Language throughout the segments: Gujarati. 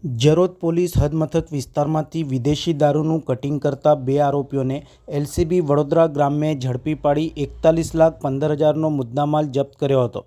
જરોદ પોલીસ હદમથક વિસ્તારમાંથી વિદેશી દારૂનું કટિંગ કરતા 2 આરોપીઓને એલસીબી વડોદરા ગ્રામ્યએ ઝડપી પાડી 41,15,000નો મુદ્દામાલ જપ્ત કર્યો હતો।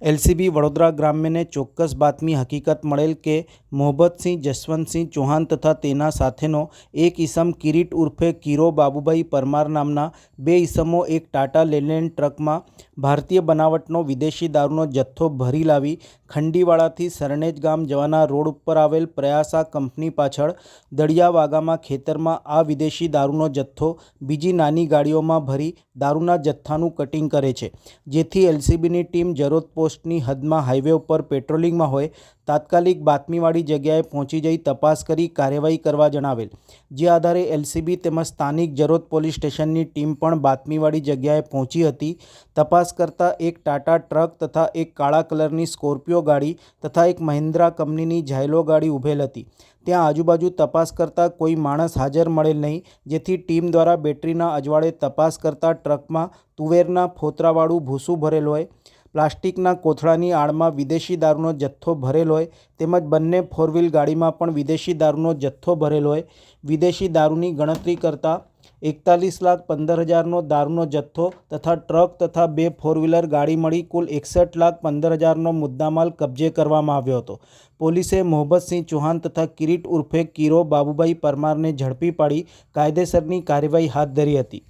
એલસીબી વડોદરા ગ્રામ્યને ચોક્કસ બાતમી હકીકત મળેલ કે મોહબ્બતસિંહ જસવંતસિંહ ચૌહાણ તથા તેના સાથેનો એક ઈસમ કિરીટ ઉર્ફે કીરો બાબુભાઈ પરમાર નામના 2 ઈસમો એક ટાટા લેલેન્ડ ટ્રકમાં ભારતીય બનાવટનો વિદેશી દારૂનો જથ્થો ભરી લાવી ખંડીવાડાથી સરણેજ ગામ જવાના રોડ ઉપર આવેલ પ્રયાસા કંપની પાછળ દળિયા વાગામાં ખેતરમાં આ વિદેશી દારૂનો જથ્થો બીજી નાની ગાડીઓમાં ભરી દારૂના જથ્થાનું કટિંગ કરે છે, જેથી એલસીબીની ટીમ જરોદ પોસ્ટની હદમાં હાઈવે ઉપર પેટ્રોલિંગમાં હોય તાત્કાલિક બાતમીવાળી જગ્યાએ પહોંચી જઈ તપાસ કરી કાર્યવાહી કરવા જણાવેલ, જે આધારે એલસીબી તેમજ સ્થાનિક જરોદ પોલીસ સ્ટેશનની ટીમ પણ બાતમીવાળી જગ્યાએ પહોંચી હતી। તપાસ કરતા એક ટાટા ટ્રક તથા એક કાળા કલરની સ્કોર્પિયો ગાડી તથા એક મહિન્દ્રા કંપનીની ઝાયલો ગાડી ઉભેલ હતી। ત્યાં આજુબાજુ તપાસ કરતા કોઈ માણસ હાજર મળેલ નહીં, જેથી ટીમ દ્વારા બેટરીના અજવાળે તપાસ કરતા ટ્રકમાં તુવેરના ફોતરાવાળું ભૂસું ભરેલ હોય, પ્લાસ્ટિકના કોથળાની આડમાં વિદેશી દારૂનો જથ્થો ભરેલ હોય તેમજ બંને 4 વ્હીલ ગાડીમાં પણ વિદેશી દારૂનો જથ્થો ભરેલ હોય। વિદેશી દારૂની ગણતરી કરતાં 41,15,000નો દારૂનો જથ્થો તથા ટ્રક તથા 2 4 વ્હીલર ગાડી મળી કુલ 61,15,000નો મુદ્દામાલ કબજે કરવામાં આવ્યો હતો। પોલીસે મોહબ્બતસિંહ ચૌહાણ તથા કિરીટ ઉર્ફે કીરો બાબુભાઈ પરમારને ઝડપી પાડી કાયદેસરની કાર્યવાહી હાથ ધરી હતી।